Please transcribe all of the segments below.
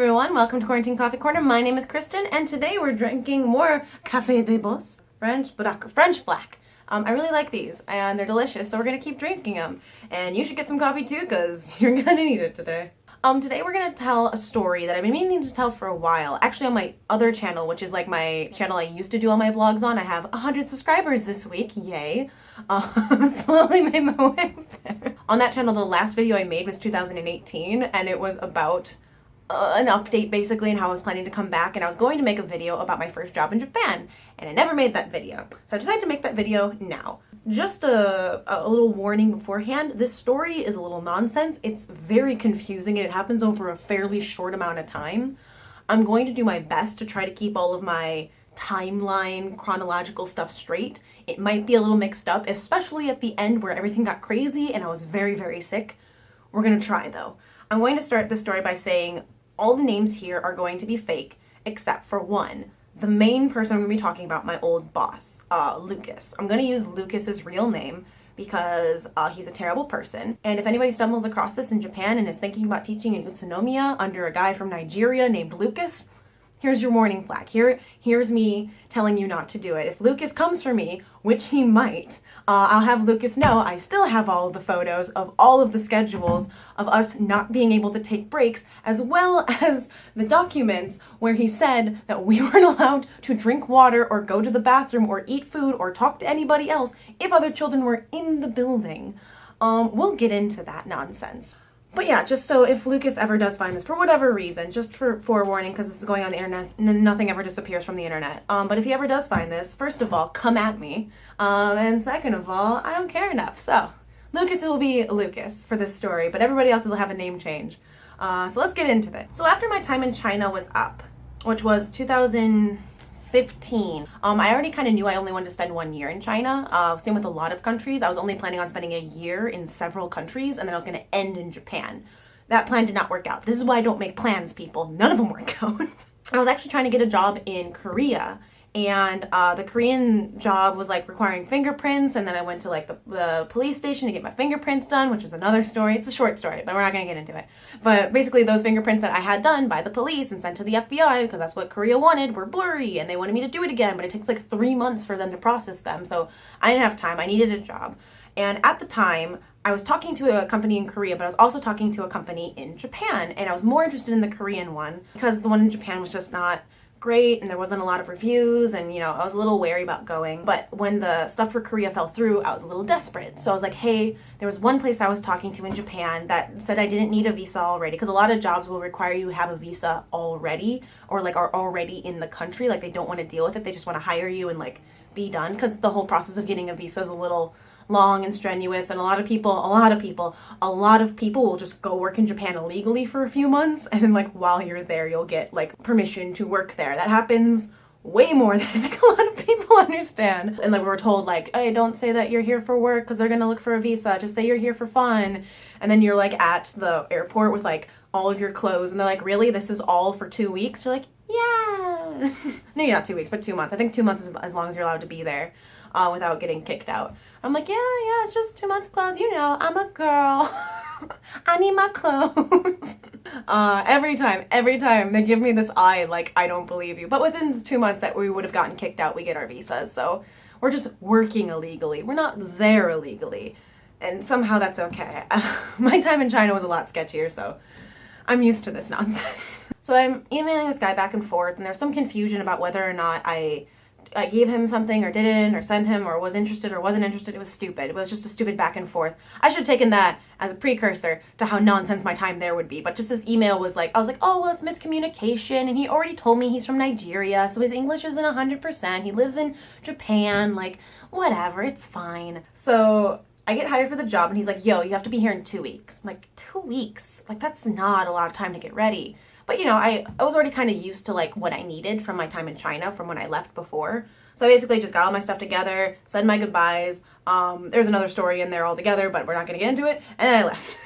everyone, welcome to Quarantine Coffee Corner. My name is Kristen, and today we're drinking more Café de Boss French Black. I really like these, and they're delicious, so we're gonna keep drinking them. And you should get some coffee too, because you're gonna need it today. Today we're gonna tell a story that I've been meaning to tell for a while. Actually, on my other channel, which is like my channel I used to do all my vlogs on, I have 100 subscribers this week, yay. Slowly made my way up there. On that channel, the last video I made was 2018, and it was about an update basically and how I was planning to come back, and I was going to make a video about my first job in Japan, and I never made that video. So I decided to make that video now. Just a little warning beforehand, this story is a little nonsense. It's very confusing and it happens over a fairly short amount of time. I'm going to do my best to try to keep all of my timeline, chronological stuff straight. It might be a little mixed up, especially at the end where everything got crazy and I was very, very sick. We're gonna try though. I'm going to start this story by saying all the names here are going to be fake, except for one. The main person I'm going to be talking about, my old boss, Lucas. I'm going to use Lucas's real name because he's a terrible person. And if anybody stumbles across this in Japan and is thinking about teaching in Utsunomiya under a guy from Nigeria named Lucas, here's your warning flag. Here's me telling you not to do it. If Lucas comes for me, which he might, I'll have Lucas know I still have all of the photos of all of the schedules of us not being able to take breaks, as well as the documents where he said that we weren't allowed to drink water or go to the bathroom or eat food or talk to anybody else if other children were in the building. We'll get into that nonsense. But yeah, just so if Lucas ever does find this for whatever reason, just for forewarning, because this is going on the internet, nothing ever disappears from the internet. But if he ever does find this, first of all, come at me. And second of all, I don't care enough. So Lucas will be Lucas for this story, but everybody else will have a name change. So let's get into this. So after my time in China was up, which was 2015, I already kind of knew I only wanted to spend 1 year in China. Same with a lot of countries. I was only planning on spending a year in several countries, and then I was going to end in Japan. That plan did not work out. This is why I don't make plans, people. None of them work out. I was actually trying to get a job in Korea, and the Korean job was like requiring fingerprints, and then I went to like the police station to get my fingerprints done, which is another story. It's a short story, but we're not going to get into it. But basically those fingerprints that I had done by the police and sent to the FBI, because that's what Korea wanted, were blurry, and they wanted me to do it again, but it takes like 3 months for them to process them. So I didn't have time. I needed a job. And at the time, I was talking to a company in Korea, but I was also talking to a company in Japan, and I was more interested in the Korean one because the one in Japan was just not great and there wasn't a lot of reviews, and you know, I was a little wary about going. But when the stuff for Korea fell through, I was a little desperate. So I was like, hey, there was one place I was talking to in Japan that said I didn't need a visa already, because a lot of jobs will require you to have a visa already, or like are already in the country. Like they don't want to deal with it, they just want to hire you and like be done, because the whole process of getting a visa is a little long and strenuous, and a lot of people will just go work in Japan illegally for a few months, and then like while you're there you'll get like permission to work there. That happens way more than I think a lot of people understand. And like we were told, like, hey, don't say that you're here for work because they're gonna look for a visa, just say you're here for fun. And then you're like at the airport with like all of your clothes, and they're like, really, this is all for 2 weeks? You're like, yeah. No, not 2 weeks, but 2 months. I think 2 months is as long as you're allowed to be there without getting kicked out. I'm like, yeah, it's just 2 months clothes. You know, I'm a girl. I need my clothes. Every time they give me this eye, like, I don't believe you. But within the 2 months that we would have gotten kicked out, we get our visas. So we're just working illegally. We're not there illegally. And somehow that's okay. My time in China was a lot sketchier, so I'm used to this nonsense. So I'm emailing this guy back and forth, and there's some confusion about whether or not I gave him something or didn't, or sent him, or was interested or wasn't interested. It was stupid. It was just a stupid back and forth. I should have taken that as a precursor to how nonsense my time there would be. But just this email was like, I was like, oh, well, it's miscommunication. And he already told me he's from Nigeria, so his English isn't 100%. He lives in Japan. Like, whatever, it's fine. So I get hired for the job, and he's like, yo, you have to be here in 2 weeks. I'm like, 2 weeks? Like, that's not a lot of time to get ready. But, you know, I was already kind of used to, like, what I needed from my time in China from when I left before. So I basically just got all my stuff together, said my goodbyes. There's another story in there altogether, but we're not going to get into it. And then I left.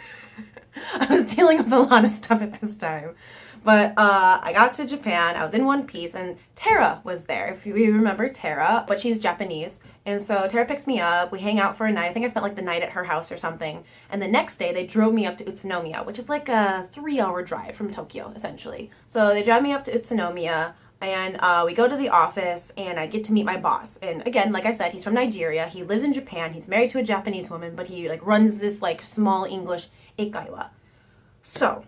I was dealing with a lot of stuff at this time. But I got to Japan, I was in one piece, and Tara was there, if you remember Tara, but she's Japanese. And so Tara picks me up, we hang out for a night. I think I spent like the night at her house or something. And the next day they drove me up to Utsunomiya, which is like a 3-hour drive from Tokyo, essentially. So they drive me up to Utsunomiya, and we go to the office, and I get to meet my boss. And again, like I said, he's from Nigeria, he lives in Japan, he's married to a Japanese woman, but he like runs this like small English eikaiwa. So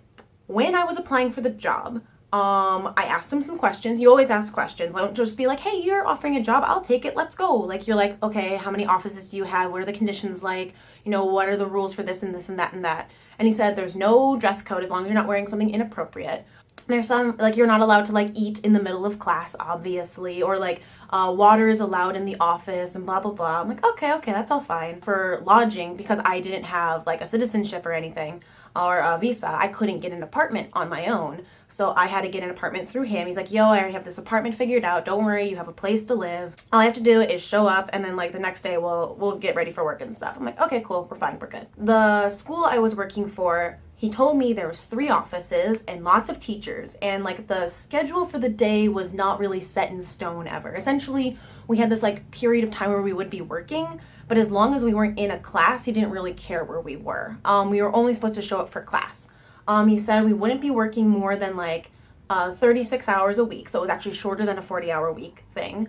when I was applying for the job, I asked him some questions. You always ask questions. I don't just be like, hey, you're offering a job, I'll take it, let's go. Like, you're like, okay, how many offices do you have? What are the conditions like? You know, what are the rules for this and this and that and that? And he said there's no dress code as long as you're not wearing something inappropriate. There's some, like, you're not allowed to, like, eat in the middle of class, obviously, or, like, water is allowed in the office and blah, blah, blah. I'm like, okay, that's all fine. For lodging, because I didn't have, like, a citizenship or anything, or a visa, I couldn't get an apartment on my own. So I had to get an apartment through him. He's like, yo, I already have this apartment figured out. Don't worry, you have a place to live. All I have to do is show up, and then like the next day we'll get ready for work and stuff. I'm like, okay, cool, we're fine, we're good. The school I was working for, he told me there was 3 offices and lots of teachers, and like the schedule for the day was not really set in stone ever. Essentially, we had this like period of time where we would be working, but as long as we weren't in a class, he didn't really care where we were. We were only supposed to show up for class. He said we wouldn't be working more than like 36 hours a week, so it was actually shorter than a 40-hour week thing.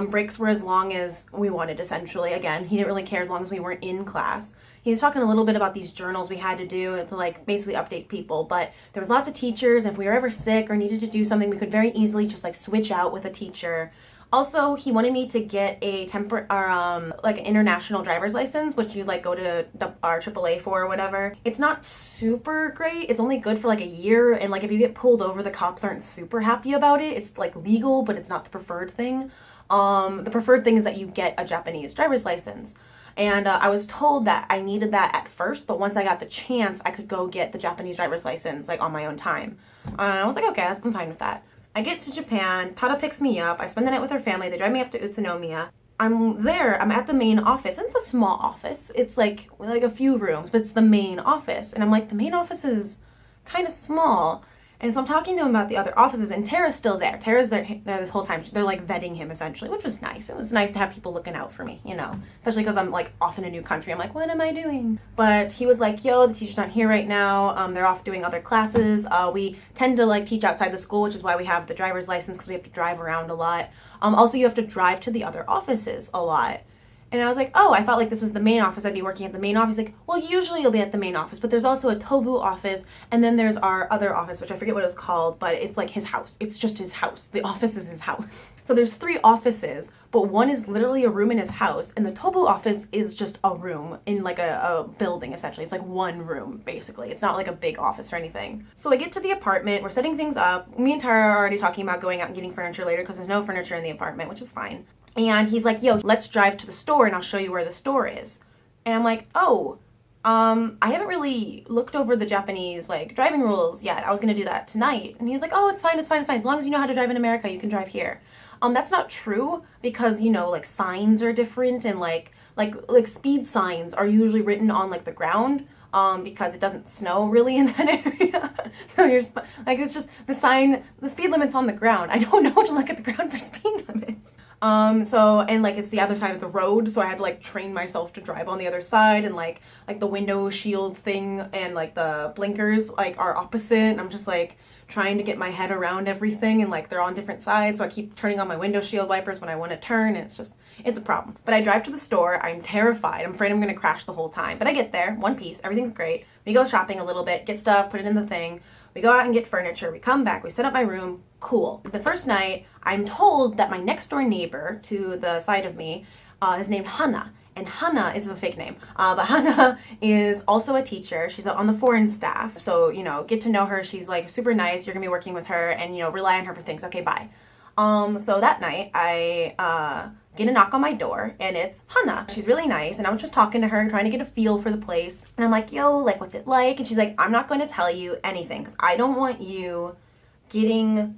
Breaks were as long as we wanted, essentially. Again, he didn't really care as long as we weren't in class. He was talking a little bit about these journals we had to do to like basically update people, but there was lots of teachers, and if we were ever sick or needed to do something, we could very easily just like switch out with a teacher. Also, he wanted me to get a like an international driver's license, which you like go to our AAA for or whatever. It's not super great. It's only good for like a year, and like if you get pulled over, the cops aren't super happy about it. It's like legal, but it's not the preferred thing. The preferred thing is that you get a Japanese driver's license. And I was told that I needed that at first, but once I got the chance, I could go get the Japanese driver's license like on my own time. I was like, okay, I'm fine with that. I get to Japan, Tata picks me up, I spend the night with her family, they drive me up to Utsunomiya. I'm there, I'm at the main office, and it's a small office. It's like a few rooms, but it's the main office. And I'm like, the main office is kind of small. And so I'm talking to him about the other offices, and Tara's still there. Tara's there this whole time. They're like vetting him essentially, which was nice. It was nice to have people looking out for me, you know, especially because I'm like off in a new country. I'm like, what am I doing? But he was like, yo, the teachers aren't here right now. They're off doing other classes. We tend to like teach outside the school, which is why we have the driver's license, because we have to drive around a lot. Also, you have to drive to the other offices a lot. And I was like, oh, I thought like this was the main office. I'd be working at the main office. Like, well, usually you'll be at the main office, but there's also a thew office, and then there's our other office, which I forget what it was called, but it's like his house. It's just his house. The office is his house. So there's 3 offices, but one is literally a room in his house, and the thew office is just a room in like a building, essentially. It's like one room, basically. It's not like a big office or anything. So I get to the apartment. We're setting things up. Me and Tara are already talking about going out and getting furniture later because there's no furniture in the apartment, which is fine. And he's like, yo, let's drive to the store and I'll show you where the store is. And I'm like, oh, I haven't really looked over the Japanese like driving rules yet. I was gonna do that tonight. And he was like, oh, it's fine. As long as you know how to drive in America, you can drive here. That's not true, because, you know, like signs are different, and like speed signs are usually written on like the ground. Because it doesn't snow really in that area. So you're like, it's just the sign, the speed limit's on the ground. I don't know how to look at the ground for speed limits. And like it's the other side of the road, so I had to like train myself to drive on the other side, and like the window shield thing and like the blinkers like are opposite, and I'm just like trying to get my head around everything, and like they're on different sides, so I keep turning on my window shield wipers when I want to turn, and it's a problem. But I drive to the store, I'm terrified, I'm afraid I'm gonna crash the whole time, but I get there, one piece, everything's great. We go shopping a little bit, get stuff, put it in the thing, we go out and get furniture, we come back, we set up my room, cool. The first night, I'm told that my next door neighbor to the side of me is named Hana. And Hana is a fake name, but Hana is also a teacher. She's on the foreign staff, so, you know, get to know her. She's like super nice. You're gonna be working with her, and, you know, rely on her for things. Okay, bye. So that night, I get a knock on my door, and it's Hana. She's really nice, and I was just talking to her, trying to get a feel for the place. And I'm like, yo, like, what's it like? And she's like, I'm not going to tell you anything, because I don't want you getting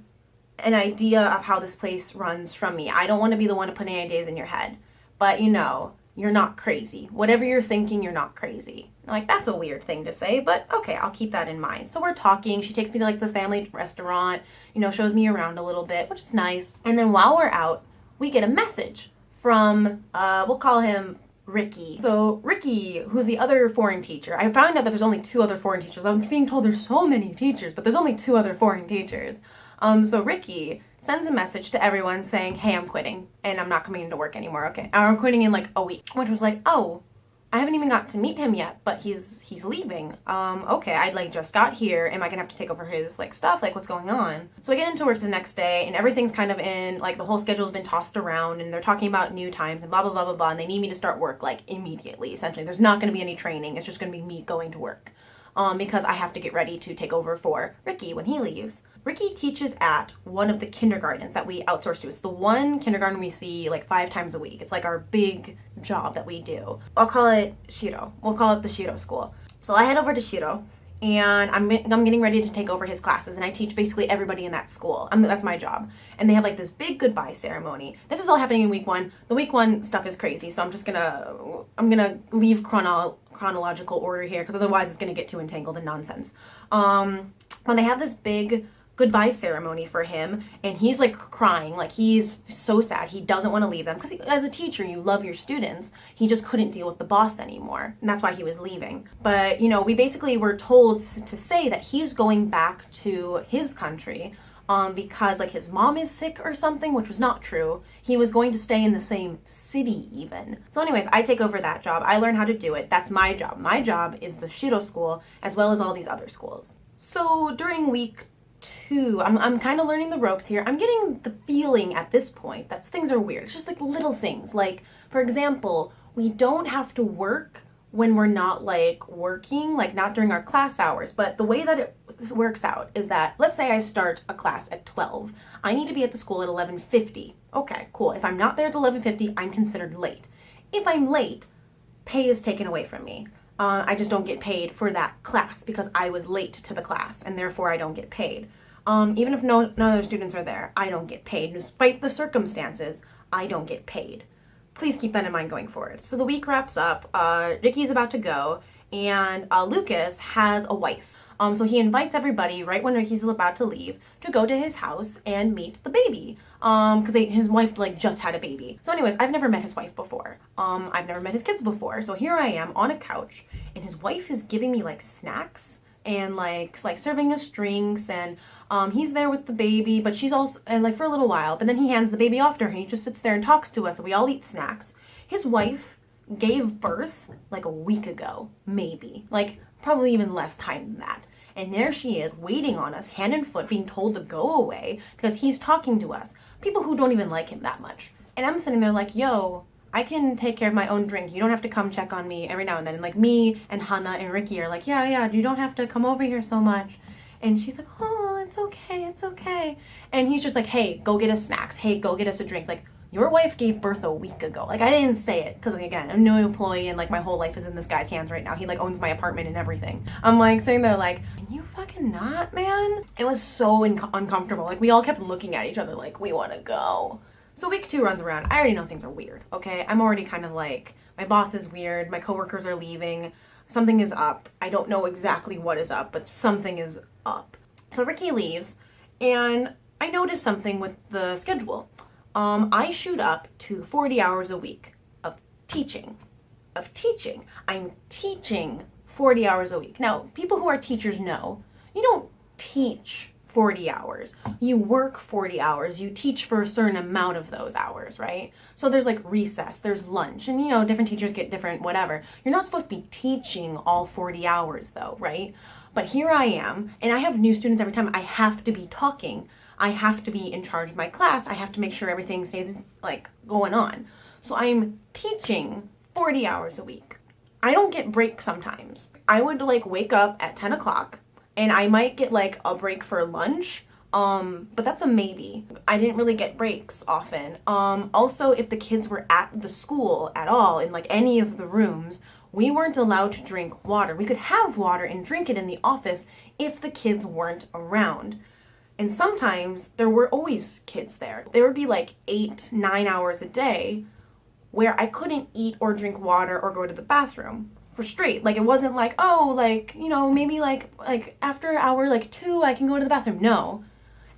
an idea of how this place runs from me. I don't want to be the one to put any ideas in your head. But, you know, you're not crazy. Whatever you're thinking, you're not crazy. Like, that's a weird thing to say, but okay, I'll keep that in mind. So we're talking. She takes me to like the family restaurant, you know, shows me around a little bit, which is nice. And then while we're out, we get a message from, we'll call him Ricky. So Ricky, who's the other foreign teacher, I found out that there's only 2 other foreign teachers. I'm being told there's so many teachers, but there's only 2 other foreign teachers. So Ricky sends a message to everyone saying, hey, I'm quitting and I'm not coming into work anymore. Okay, I'm quitting in like a week, which was like, oh, I haven't even got to meet him yet, but he's leaving. Okay, I like just got here. Am I gonna have to take over his like stuff? Like, what's going on? So I get into work the next day and everything's kind of in, like the whole schedule's been tossed around and they're talking about new times and blah, blah, blah, blah, blah. And they need me to start work like immediately, essentially. There's not gonna be any training. It's just gonna be me going to work. Because I have to get ready to take over for Ricky when he leaves. Ricky teaches at one of the kindergartens that we outsource to. It's the one kindergarten we see like 5 times a week. It's like our big job that we do. I'll call it Shiro. We'll call it the Shiro school. So I head over to Shiro and I'm getting ready to take over his classes and I teach basically everybody in that school. That's my job. And they have like this big goodbye ceremony. This is all happening in week 1. The week 1 stuff is crazy, so I'm gonna leave chronological order here because otherwise it's gonna get too entangled in nonsense. When they have this big goodbye ceremony for him and he's like crying, like he's so sad, he doesn't want to leave them because as a teacher you love your students. He just couldn't deal with the boss anymore and that's why he was leaving. But you know, we basically were told to say that he's going back to his country because like his mom is sick or something, which was not true. He was going to stay in the same city even. So anyways, I take over that job. I learn how to do it. That's my job. My job is the Shiro school as well as all these other schools. So during week 2, I'm kind of learning the ropes here. I'm getting the feeling at this point that things are weird. It's just like little things. Like, for example, we don't have to work when we're not like working, like not during our class hours. But the way that it works out is that, let's say I start a class at 12. I need to be at the school at 11:50. Okay, cool. If I'm not there at 11:50, I'm considered late. If I'm late, pay is taken away from me. I just don't get paid for that class because I was late to the class and therefore I don't get paid. Even if none other students are there, I don't get paid. Despite the circumstances, I don't get paid. Please keep that in mind going forward. So the week wraps up, Ricky's about to go, and Lucas has a wife. So he invites everybody right when Ricky's about to leave to go to his house and meet the baby. Because his wife like just had a baby. So anyways, I've never met his wife before. I've never met his kids before. So here I am on a couch and his wife is giving me like snacks and like serving us drinks and he's there with the baby, but she's also, and like for a little while, but then he hands the baby off to her and he just sits there and talks to us and we all eat snacks. His wife gave birth like a week ago, maybe, like probably even less time than that. And there she is waiting on us, hand and foot, being told to go away because he's talking to us. People who don't even like him that much. And I'm sitting there like, yo, I can take care of my own drink. You don't have to come check on me every now and then. And like me and Hannah and Ricky are like, yeah, you don't have to come over here so much. And she's like, oh, it's okay. And he's just like, hey, go get us snacks. Hey, go get us a drink. It's like, your wife gave birth a week ago. Like, I didn't say it because, like, again, I'm no employee and, like, my whole life is in this guy's hands right now. He, like, owns my apartment and everything. I'm, like, sitting there, like, can you fucking not, man? It was so uncomfortable. Like, we all kept looking at each other like, we want to go. So week 2 runs around. I already know things are weird, okay? I'm already kind of like, my boss is weird. My coworkers are leaving. Something is up. I don't know exactly what is up, but something is up. So Ricky leaves, and I noticed something with the schedule. I shoot up to 40 hours a week of teaching. I'm teaching 40 hours a week. Now, people who are teachers know, you don't teach 40 hours. You work 40 hours. You teach for a certain amount of those hours, right? So there's like recess, there's lunch, and you know, different teachers get different whatever. You're not supposed to be teaching all 40 hours though, right? But here I am, and I have new students every time. I have to be talking. I have to be in charge of my class. I have to make sure everything stays like going on. So I'm teaching 40 hours a week. I don't get breaks sometimes. I would like wake up at 10 o'clock and I might get like a break for lunch. But that's a maybe. I didn't really get breaks often. Also, if the kids were at the school at all in like any of the rooms, we weren't allowed to drink water. We could have water and drink it in the office if the kids weren't around. And sometimes there were always kids there. There would be like 8-9 hours a day where I couldn't eat or drink water or go to the bathroom for straight. Like, it wasn't like, oh, like, you know, maybe like after hour like 2 I can go to the bathroom. No.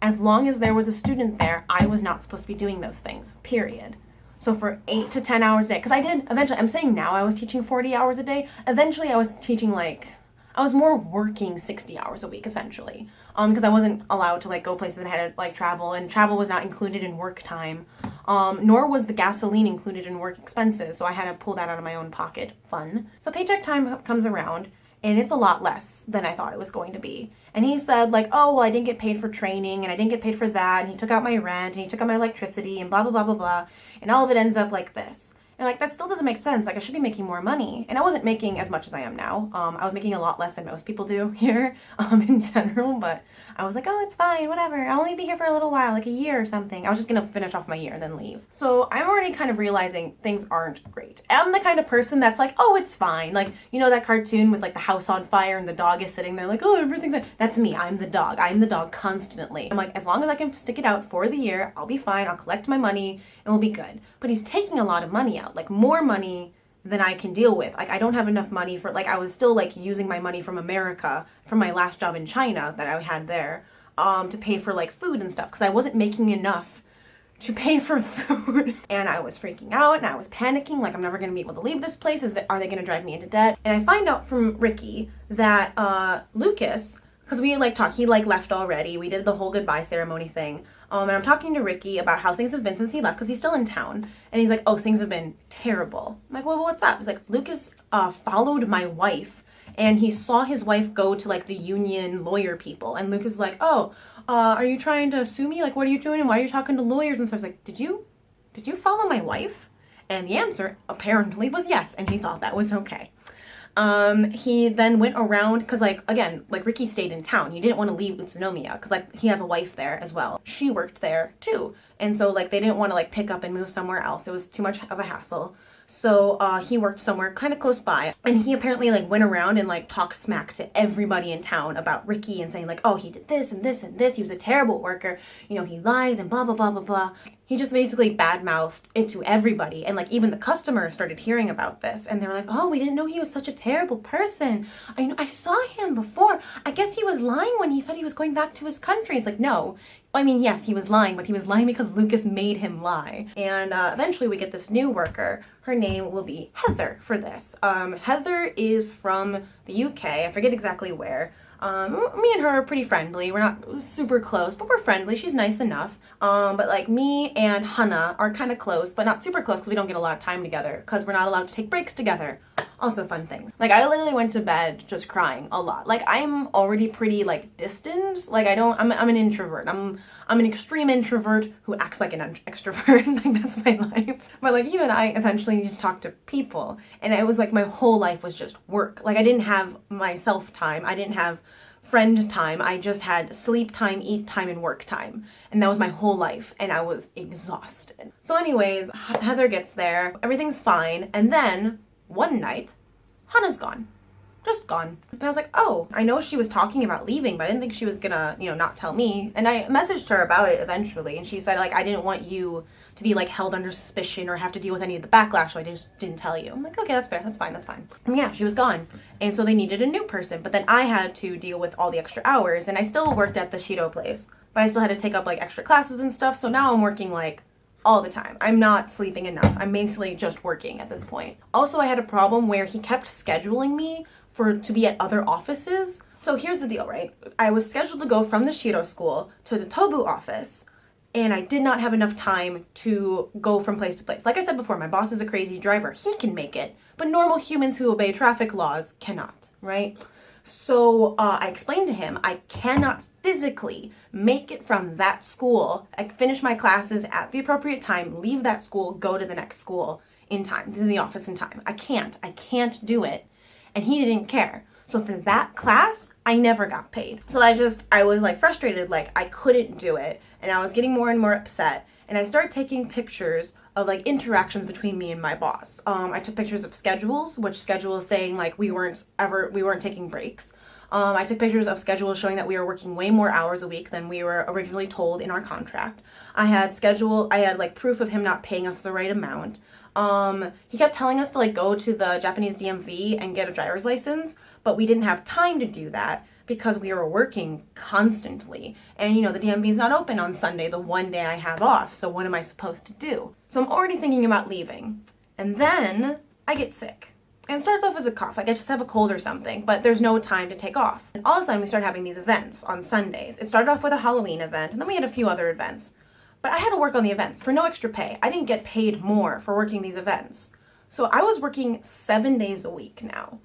As long as there was a student there, I was not supposed to be doing those things, period. So for 8 to 10 hours a day, because I did eventually, I'm saying now I was teaching 40 hours a day. Eventually I was teaching I was more working 60 hours a week essentially, because I wasn't allowed to like go places and I had to like travel, and travel was not included in work time, nor was the gasoline included in work expenses, so I had to pull that out of my own pocket. Fun. So paycheck time comes around, and it's a lot less than I thought it was going to be. And he said like, oh, well, I didn't get paid for training, and I didn't get paid for that, and he took out my rent, and he took out my electricity, and blah, blah, blah, blah, blah, and all of it ends up like this. And like, that still doesn't make sense. Like, I should be making more money. And I wasn't making as much as I am now. I was making a lot less than most people do here, in general, but I was like, oh, it's fine, whatever. I'll only be here for a little while, like a year or something. I was just gonna finish off my year and then leave. So I'm already kind of realizing things aren't great. I'm the kind of person that's like, oh, it's fine. Like, you know that cartoon with like the house on fire and the dog is sitting there like, oh, everything's that's me. I'm the dog. I'm the dog constantly. I'm like, as long as I can stick it out for the year, I'll be fine. I'll collect my money and we'll be good. But he's taking a lot of money out, like more money than I can deal with. Like, I don't have enough money for, like, I was still like using my money from America, from my last job in China that I had there, to pay for like food and stuff, because I wasn't making enough to pay for food. And I was freaking out and I was panicking, like, I'm never gonna be able to leave this place. Are they gonna drive me into debt? And I find out from Ricky that Lucas, because we like talked, he like left already. We did the whole goodbye ceremony thing. And I'm talking to Ricky about how things have been since he left, because he's still in town. And he's like, oh, things have been terrible. I'm like, well, what's up? He's like, Lucas followed my wife, and he saw his wife go to like the union lawyer people. And Lucas is like, oh, are you trying to sue me? Like, what are you doing? And why are you talking to lawyers? And so I was like, did you follow my wife? And the answer apparently was yes. And he thought that was okay. He then went around, because like, again, like Ricky stayed in town. He didn't want to leave Utsunomiya because like he has a wife there as well. She worked there too. And so like they didn't want to like pick up and move somewhere else. It was too much of a hassle. So he worked somewhere kind of close by, and he apparently like went around and like talked smack to everybody in town about Ricky and saying like, oh, he did this and this and this. He was a terrible worker. You know, he lies and blah, blah, blah, blah, blah. He just basically badmouthed it to everybody. And like even the customers started hearing about this, and they were like, oh, we didn't know he was such a terrible person. I saw him before. I guess he was lying when he said he was going back to his country. It's like, no. I mean, yes, he was lying, but he was lying because Lucas made him lie. And eventually we get this new worker. Her name will be Heather for this. Heather is from the UK. I forget exactly where. Me and her are pretty friendly. We're not super close, but we're friendly. She's nice enough. But like me and Hannah are kind of close, but not super close because we don't get a lot of time together because we're not allowed to take breaks together. Also fun things. Like, I literally went to bed just crying a lot. Like, I'm already pretty like distant. Like, I'm an introvert. I'm an extreme introvert who acts like an extrovert. Like, that's my life. But like, you and I eventually need to talk to people, and it was like my whole life was just work. Like, I didn't have myself time. I didn't have friend time. I just had sleep time, eat time, and work time. And that was my whole life, and I was exhausted. So anyways, Heather gets there. Everything's fine. And then one night, Hannah's gone. Just gone. And I was like, oh, I know she was talking about leaving, but I didn't think she was gonna, you know, not tell me. And I messaged her about it eventually, and she said, like, I didn't want you to be like held under suspicion or have to deal with any of the backlash, so I just didn't tell you. I'm like, okay, that's fair, that's fine, that's fine. And yeah, she was gone. And so they needed a new person, but then I had to deal with all the extra hours, and I still worked at the Shido place, but I still had to take up like extra classes and stuff, so now I'm working like all the time. I'm not sleeping enough. I'm basically just working at this point. Also, I had a problem where he kept scheduling me to be at other offices. So here's the deal, right? I was scheduled to go from the Shiro school to the Tobu office, and I did not have enough time to go from place to place. Like I said before, my boss is a crazy driver. He can make it, but normal humans who obey traffic laws cannot, right? So I explained to him, I cannot physically make it from that school, I finish my classes at the appropriate time, leave that school, go to the next school in time, to the office in time. I can't do it. And he didn't care. So for that class, I never got paid. So I was like frustrated, like I couldn't do it. And I was getting more and more upset. And I started taking pictures of like interactions between me and my boss. I took pictures of schedules, which schedule is saying like we weren't taking breaks. I took pictures of schedules showing that we were working way more hours a week than we were originally told in our contract. I had like proof of him not paying us the right amount. He kept telling us to like go to the Japanese DMV and get a driver's license, but we didn't have time to do that because we were working constantly. And you know, the DMV is not open on Sunday, the one day I have off. So what am I supposed to do? So I'm already thinking about leaving. And then I get sick. And it starts off as a cough, like I just have a cold or something, but there's no time to take off. And all of a sudden we start having these events on Sundays. It started off with a Halloween event, and then we had a few other events. But I had to work on the events for no extra pay. I didn't get paid more for working these events. So I was working 7 days a week now.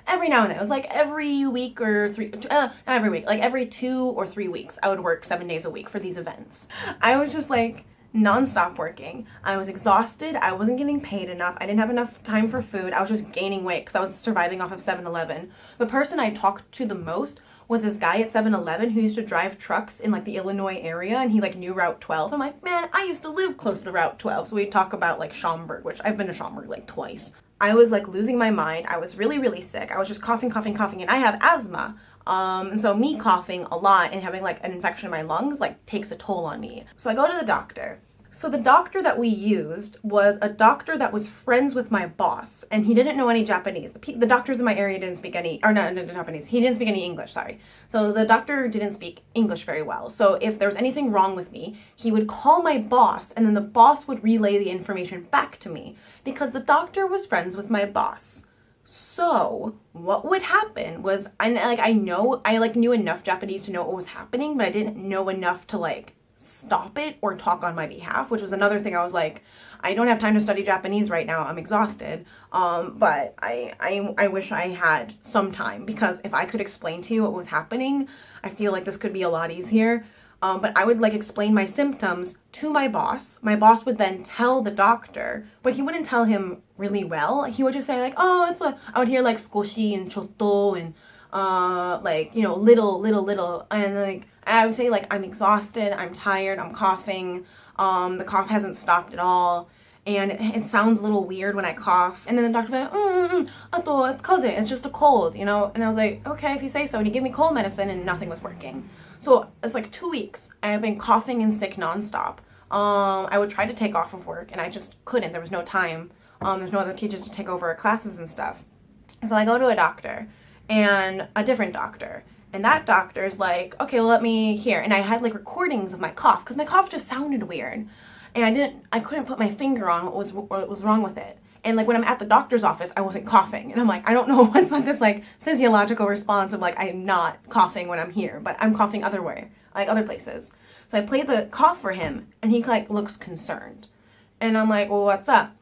Every now and then. It was like every week or not every week, like every 2 or 3 weeks, I would work 7 days a week for these events. I was just like nonstop working. I was exhausted. I wasn't getting paid enough. I didn't have enough time for food. I was just gaining weight because I was surviving off of 7-Eleven. The person I talked to the most was this guy at 7-Eleven who used to drive trucks in like the Illinois area, and he like knew Route 12. I'm like, man, I used to live close to Route 12. So we'd talk about like Schaumburg, which I've been to Schaumburg like twice. I was like losing my mind. I was really, really sick. I was just coughing, and I have asthma. And so me coughing a lot and having like an infection in my lungs like takes a toll on me. So I go to the doctor. So the doctor that we used was a doctor that was friends with my boss, and he didn't know any Japanese. The doctors in my area didn't speak any, or no, Japanese. He didn't speak any English, sorry. So the doctor didn't speak English very well. So if there was anything wrong with me, he would call my boss, and then the boss would relay the information back to me because the doctor was friends with my boss. So what would happen was, I knew enough Japanese to know what was happening, but I didn't know enough to like stop it or talk on my behalf, which was another thing. I was like, I don't have time to study Japanese right now. I'm exhausted. But I wish I had some time, because if I could explain to you what was happening, I feel like this could be a lot easier. But I would like explain my symptoms to my boss. My boss would then tell the doctor, but he wouldn't tell him really well. He would just say like, oh, I would hear like skoshi and chotto and like, you know, little, and like I would say like, I'm exhausted, I'm tired, I'm coughing, the cough hasn't stopped at all, and it sounds a little weird when I cough, and then the doctor would be like, it's kaze, it's just a cold, you know, and I was like, okay, if you say so, and he gave me cold medicine, and nothing was working. So it's like 2 weeks, I've been coughing and sick nonstop. I would try to take off of work, and I just couldn't, there was no time, there's no other teachers to take over our classes and stuff. So I go to a doctor, and a different doctor, and that doctor's like, okay, well, let me hear. And I had like recordings of my cough, because my cough just sounded weird, and I couldn't put my finger on what was wrong with it. And like when I'm at the doctor's office, I wasn't coughing, and I'm like, I don't know what's with this like physiological response of like, I'm not coughing when I'm here, but I'm coughing other places. So I played the cough for him, and he like looks concerned, and I'm like, well, what's up?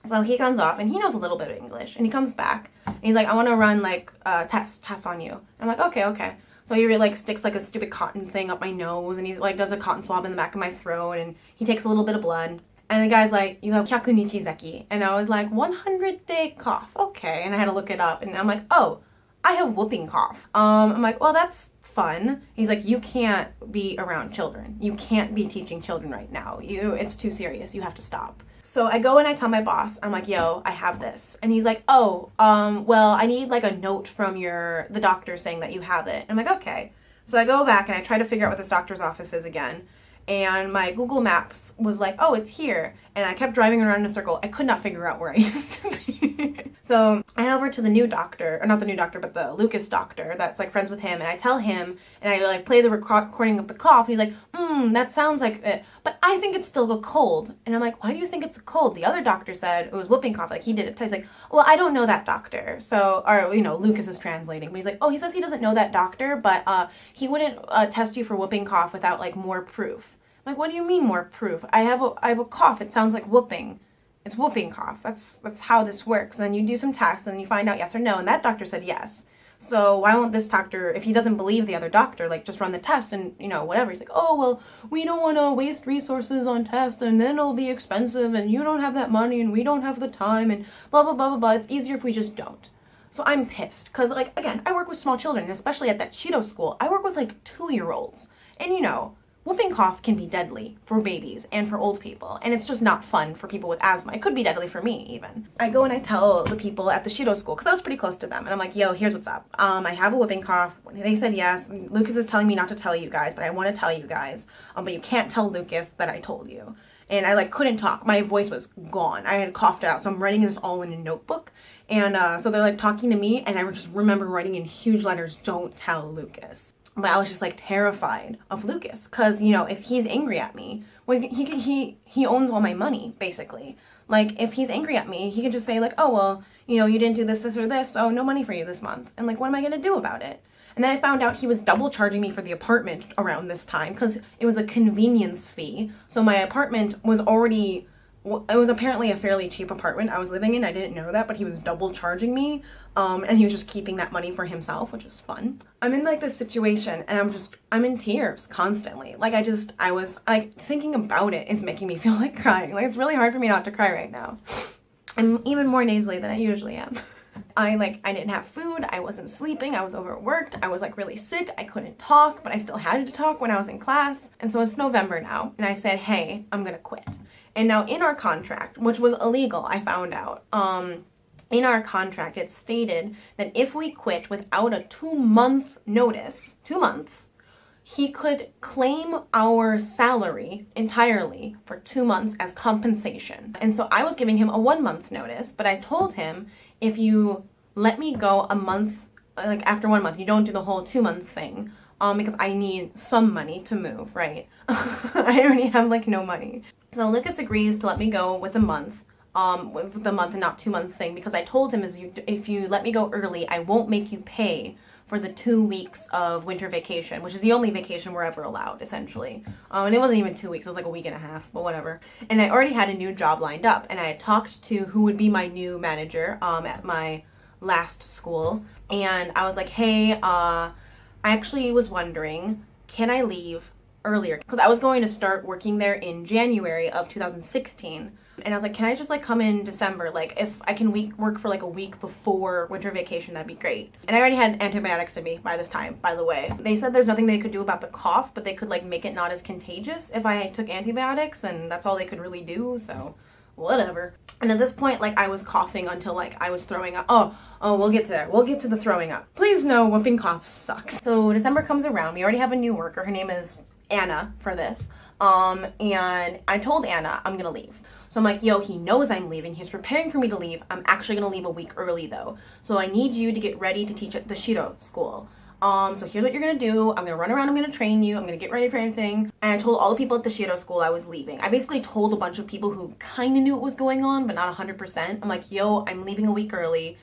So he comes off, and he knows a little bit of English, and he comes back, and he's like, I want to run like tests on you. And I'm like, okay. So he really like sticks like a stupid cotton thing up my nose, and he like does a cotton swab in the back of my throat, and he takes a little bit of blood. And the guy's like, you have 100 nichizeki. And I was like, 100-day cough. Okay. And I had to look it up, and I'm like, oh, I have whooping cough. I'm like, well, that's fun. He's like, you can't be around children. You can't be teaching children right now. It's too serious. You have to stop. So I go and I tell my boss, I'm like, yo, I have this. And he's like, oh, well, I need like a note from the doctor saying that you have it. And I'm like, okay. So I go back and I try to figure out what this doctor's office is again. And my Google Maps was like, oh, it's here. And I kept driving around in a circle. I could not figure out where I used to be. So I head over to the new doctor, or not the new doctor, but the Lucas doctor that's like friends with him. And I tell him, and I like play the recording of the cough. And he's like, that sounds like it. But I think it's still a cold. And I'm like, why do you think it's a cold? The other doctor said it was whooping cough. Like he did it. He's like, well, I don't know that doctor. So, or, you know, Lucas is translating. But he's like, oh, he says he doesn't know that doctor, but he wouldn't test you for whooping cough without like more proof. I'm like, what do you mean more proof? I have a cough. It sounds like whooping. It's whooping cough. That's how this works. And then you do some tests, and then you find out yes or no. And that doctor said yes. So why won't this doctor, if he doesn't believe the other doctor, like just run the test and, you know, whatever. He's like, oh, well, we don't want to waste resources on tests, and then it'll be expensive, and you don't have that money, and we don't have the time, and blah, blah, blah, blah, blah. It's easier if we just don't. So I'm pissed because, like, again, I work with small children, and especially at that Shido school, I work with like 2-year-olds. And, you know, whooping cough can be deadly for babies and for old people, and it's just not fun for people with asthma. It could be deadly for me even. I go and I tell the people at the Shido school, because I was pretty close to them, and I'm like, yo, here's what's up. I have a whooping cough. They said yes. Lucas is telling me not to tell you guys, but I want to tell you guys. But you can't tell Lucas that I told you. And I like couldn't talk. My voice was gone. I had coughed it out, so I'm writing this all in a notebook. And so they're like talking to me, and I just remember writing in huge letters, "Don't tell Lucas." But I was just like terrified of Lucas, because you know, if he's angry at me, well, he owns all my money basically. Like if he's angry at me, he can just say like, "Oh well, you know, you didn't do this, this, or this, so no money for you this month." And like, what am I gonna do about it? And then I found out he was double charging me for the apartment around this time, because it was a convenience fee. So my apartment was already, it was apparently a fairly cheap apartment I was living in. I didn't know that, but he was double charging me. And he was just keeping that money for himself, which was fun. I'm in like this situation, and I'm in tears constantly. Like I was like, thinking about it is making me feel like crying. Like it's really hard for me not to cry right now. I'm even more nasally than I usually am. I didn't have food, I wasn't sleeping, I was overworked, I was like really sick, I couldn't talk, but I still had to talk when I was in class. And so it's November now, and I said, hey, I'm gonna quit. And now in our contract, which was illegal, I found out, in our contract it stated that if we quit without a 2-month notice, 2 months, he could claim our salary entirely for 2 months as compensation. And so I was giving him a 1-month notice, but I told him, if you let me go a month, like after 1 month, you don't do the whole 2-month thing, because I need some money to move, right? I already have like no money. So Lucas agrees to let me go with a month, with the month and not 2-month thing, because I told him if you let me go early, I won't make you pay for the 2 weeks of winter vacation, which is the only vacation we're ever allowed, essentially. And it wasn't even 2 weeks, it was like a week and a half, but whatever. And I already had a new job lined up, and I had talked to who would be my new manager at my last school. And I was like, hey, I actually was wondering, can I leave earlier? Because I was going to start working there in January of 2016. And I was like, can I just like come in December? Like if I can work for like a week before winter vacation, that'd be great. And I already had antibiotics in me by this time, by the way. They said there's nothing they could do about the cough, but they could like make it not as contagious if I took antibiotics, and that's all they could really do, so whatever. And at this point, like I was coughing until like I was throwing up. Oh, we'll get there. We'll get to the throwing up. Please no, whooping cough sucks. So December comes around. We already have a new worker. Her name is Anna for this. And I told Anna I'm gonna leave. So I'm like, yo, he knows I'm leaving. He's preparing for me to leave. I'm actually going to leave a week early, though. So I need you to get ready to teach at the Shido school. So here's what you're going to do. I'm going to run around. I'm going to train you. I'm going to get ready for everything. And I told all the people at the Shido school I was leaving. I basically told a bunch of people who kind of knew what was going on, but not 100%. I'm like, yo, I'm leaving a week early.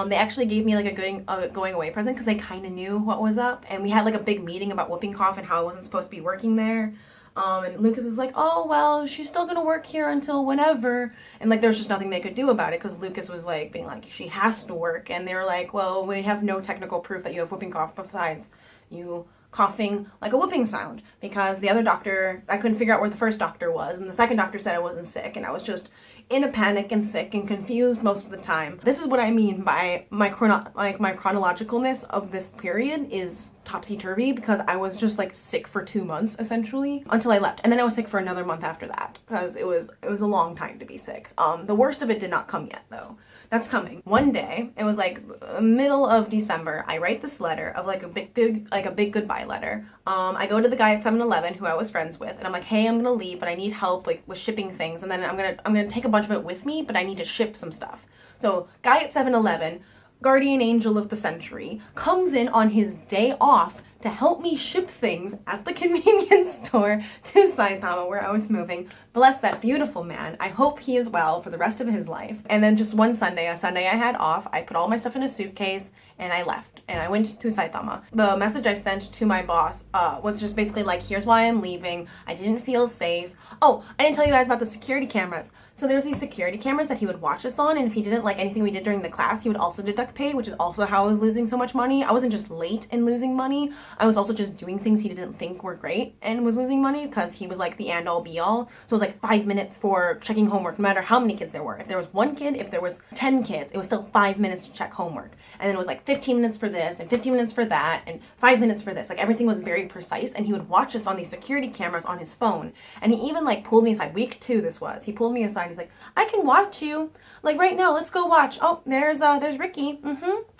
They actually gave me like a going away present, because they kind of knew what was up. And we had like a big meeting about whooping cough and how I wasn't supposed to be working there. And Lucas was like, oh, well, she's still gonna work here until whenever. And like, there's just nothing they could do about it, because Lucas was like being like, she has to work. And they were like, well, we have no technical proof that you have whooping cough besides you coughing like a whooping sound, because the other doctor, I couldn't figure out where the first doctor was, and the second doctor said I wasn't sick, and I was just in a panic and sick and confused most of the time. This is what I mean by my chronologicalness of this period is topsy-turvy, because I was just like sick for 2 months essentially until I left, and then I was sick for another month after that, because it was a long time to be sick. The worst of it did not come yet though. That's coming. One day, it was like middle of December, I write this letter of like a big goodbye letter. I go to the guy at 7-Eleven who I was friends with, and I'm like, hey, I'm gonna leave, but I need help like with shipping things, and then I'm gonna take a bunch of it with me, but I need to ship some stuff. So guy at 7-Eleven, guardian angel of the century, comes in on his day off to help me ship things at the convenience store to Saitama, where I was moving. Bless that beautiful man. I hope he is well for the rest of his life. And then just one Sunday, a Sunday I had off, I put all my stuff in a suitcase and I left. And I went to Saitama. The message I sent to my boss was just basically like, here's why I'm leaving. I didn't feel safe. Oh, I didn't tell you guys about the security cameras. So there's these security cameras that he would watch us on, and if he didn't like anything we did during the class, he would also deduct pay, which is also how I was losing so much money. I wasn't just late and losing money. I was also just doing things he didn't think were great and was losing money, because he was like the end all be all. So it was like 5 minutes for checking homework, no matter how many kids there were. If there was 1 kid, if there was 10 kids, it was still 5 minutes to check homework. And then it was like 15 minutes for this and 15 minutes for that and 5 minutes for this. Like everything was very precise, and he would watch us on these security cameras on his phone. And he even like pulled me aside. Week 2 this was. He pulled me aside. He's like, I can watch you. Like right now, let's go watch. Oh, there's Ricky.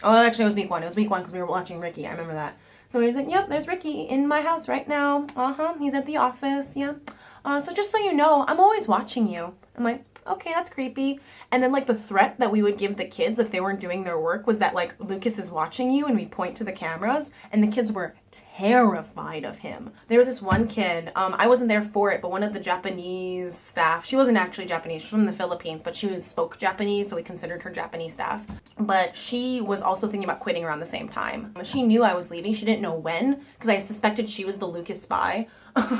Oh, actually it was week 1. It was week 1 because we were watching Ricky. I remember that. So he was like, yep, there's Ricky in my house right now. He's at the office. Yeah. So just so you know, I'm always watching you. I'm like, okay, that's creepy. And then like the threat that we would give the kids if they weren't doing their work was that like Lucas is watching you, and we'd point to the cameras, and the kids were terrified of him. There was this one kid, I wasn't there for it, but one of the Japanese staff, she wasn't actually Japanese, she was from the Philippines, but she spoke Japanese, so we considered her Japanese staff. But she was also thinking about quitting around the same time. She knew I was leaving. She didn't know when, because I suspected she was the Lucas spy,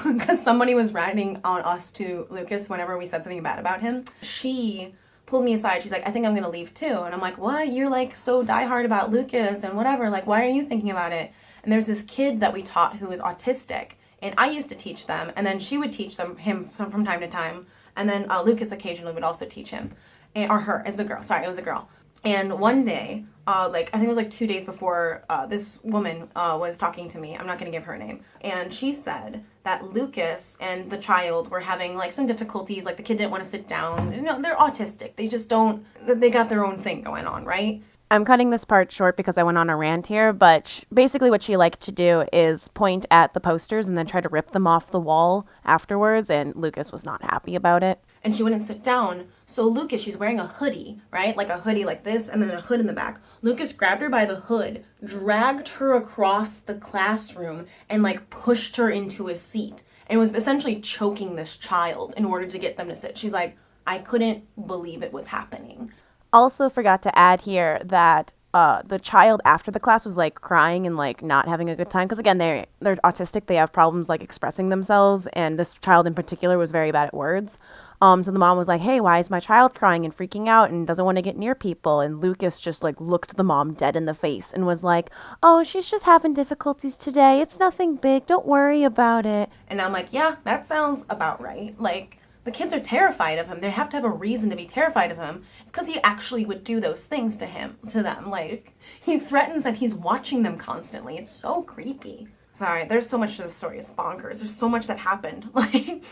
because somebody was writing on us to Lucas whenever we said something bad about him. She pulled me aside. She's like, I think I'm gonna leave too. And I'm like, what? You're like so diehard about Lucas and whatever. Like, why are you thinking about it? And there's this kid that we taught who is autistic, and I used to teach them, and then she would teach him from time to time, and then Lucas occasionally would also teach him, or her. It's a girl. Sorry, it was a girl. And one day, like I think it was like 2 days before, this woman was talking to me. I'm not gonna give her a name. And she said that Lucas and the child were having like some difficulties. Like the kid didn't want to sit down. You know, they're autistic. They just don't. They got their own thing going on, right? I'm cutting this part short because I went on a rant here, but basically what she liked to do is point at the posters and then try to rip them off the wall afterwards, and Lucas was not happy about it. And she wouldn't sit down. So Lucas, she's wearing a hoodie, right? Like a hoodie like this, and then a hood in the back. Lucas grabbed her by the hood, dragged her across the classroom, and like pushed her into a seat, and was essentially choking this child in order to get them to sit. She's like, I couldn't believe it was happening. Also forgot to add here that the child after the class was like crying and like not having a good time, because again they're autistic, they have problems like expressing themselves, and this child in particular was very bad at words. So the mom was like, hey, why is my child crying and freaking out and doesn't want to get near people? And Lucas just like looked the mom dead in the face and was like, oh, she's just having difficulties today, it's nothing big, don't worry about it. And I'm like, yeah, that sounds about right. Like, the kids are terrified of him. They have to have a reason to be terrified of him. It's because he actually would do those things to them. Like, he threatens that he's watching them constantly. It's so creepy. Sorry, there's so much to the story. It's bonkers. There's so much that happened. Like,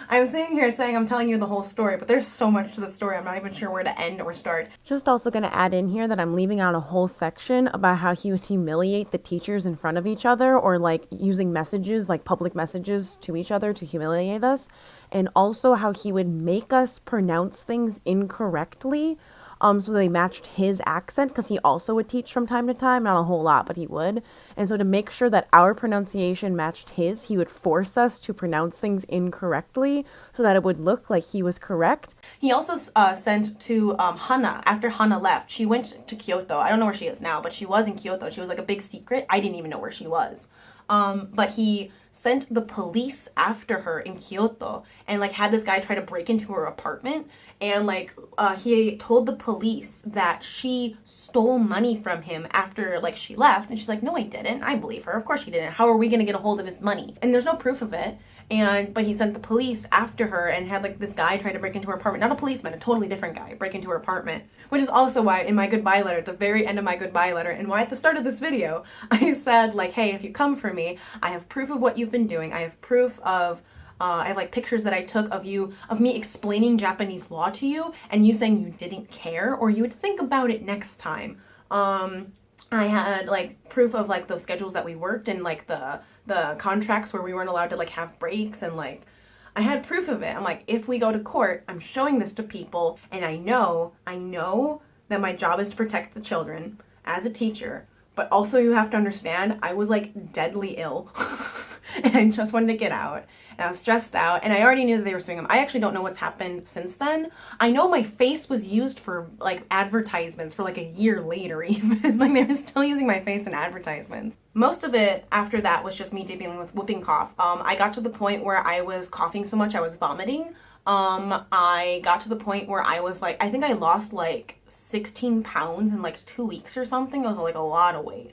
I'm sitting here saying I'm telling you the whole story, but there's so much to the story. I'm not even sure where to end or start. Just also going to add in here that I'm leaving out a whole section about how he would humiliate the teachers in front of each other, or like using messages, like public messages to each other to humiliate us. And also how he would make us pronounce things incorrectly. So they matched his accent, because he also would teach from time to time, not a whole lot, but he would. And so to make sure that our pronunciation matched his, he would force us to pronounce things incorrectly so that it would look like he was correct. He also sent to Hana. After Hana left, she went to Kyoto. I don't know where she is now, but she was in Kyoto. She was like a big secret. I didn't even know where she was. But he sent the police after her in Kyoto, and like had this guy try to break into her apartment, and like he told the police that she stole money from him after like she left, and she's like, no, I didn't. I believe her. Of course she didn't. How are we gonna get a hold of his money? And there's no proof of it. But he sent the police after her and had like this guy try to break into her apartment. Not a policeman, a totally different guy break into her apartment. Which is also why in my goodbye letter, at the very end of my goodbye letter, and why at the start of this video, I said like, hey, if you come for me, I have proof of what you've been doing. I have proof of, I have like pictures that I took of me explaining Japanese law to you, and you saying you didn't care, or you would think about it next time. I had like proof of like those schedules that we worked, and like the contracts where we weren't allowed to like have breaks, and like I had proof of it. I'm like, if we go to court, I'm showing this to people, and I know that my job is to protect the children as a teacher, but also you have to understand I was like deadly ill and I just wanted to get out, and I was stressed out, and I already knew that they were suing him. I actually don't know what's happened since then. I know my face was used for like advertisements for like a year later even. Like they were still using my face in advertisements. Most of it after that was just me dealing with whooping cough. I got to the point where I was coughing so much I was vomiting. I got to the point where I was like, I think I lost like 16 pounds in like 2 weeks or something. It was like a lot of weight.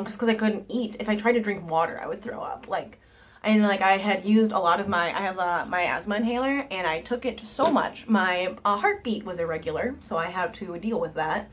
Just because I couldn't eat. If I tried to drink water, I would throw up. Like, and like I had used a lot of I have my asthma inhaler, and I took it so much. My heartbeat was irregular, so I had to deal with that.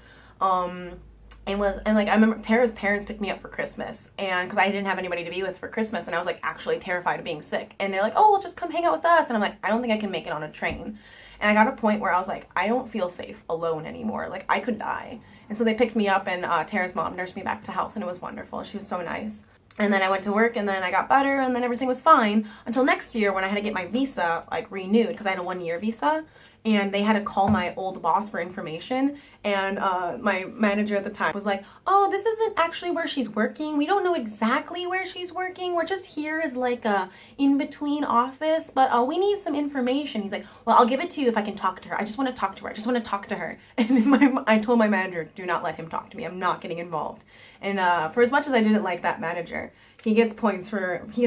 And like I remember Tara's parents picked me up for Christmas, and because I didn't have anybody to be with for Christmas, and I was like actually terrified of being sick. And they're like, "Oh, well, just come hang out with us." And I'm like, I don't think I can make it on a train. And I got a point where I was like, I don't feel safe alone anymore. Like I could die. And so they picked me up, and Tara's mom nursed me back to health, and it was wonderful. She was so nice. And then I went to work, and then I got better, and then everything was fine until next year when I had to get my visa like renewed because I had a 1-year visa. And they had to call my old boss for information, and my manager at the time was like, "Oh, this isn't actually where she's working. We don't know exactly where she's working. We're just here as like a in-between office, but we need some information." He's like, "Well, I'll give it to you if I can talk to her. I just want to talk to her. I just want to talk to her." And I told my manager, "Do not let him talk to me. I'm not getting involved." And for as much as I didn't like that manager, he gets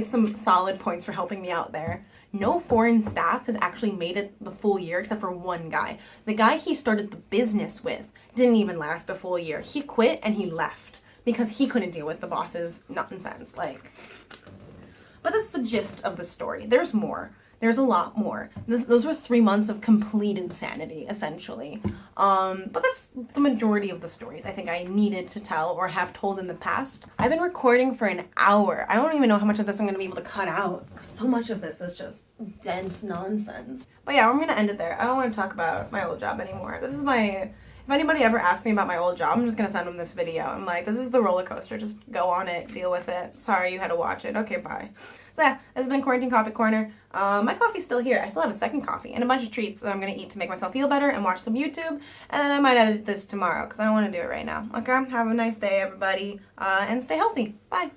some solid points for helping me out there. No foreign staff has actually made it the full year except for one guy. The guy he started the business with didn't even last a full year. He quit and he left because he couldn't deal with the boss's nonsense. But that's the gist of the story. There's more. There's a lot more. Those were 3 months of complete insanity, essentially. But that's the majority of the stories I think I needed to tell or have told in the past. I've been recording for an hour. I don't even know how much of this I'm going to be able to cut out. So much of this is just dense nonsense. But yeah, I'm going to end it there. I don't want to talk about my old job anymore. If anybody ever asks me about my old job, I'm just going to send them this video. I'm like, this is the roller coaster. Just go on it. Deal with it. Sorry you had to watch it. Okay, bye. So yeah, this has been Quarantine Coffee Corner. My coffee's still here. I still have a second coffee and a bunch of treats that I'm going to eat to make myself feel better and watch some YouTube. And then I might edit this tomorrow because I don't want to do it right now. Okay, have a nice day, everybody, and stay healthy. Bye.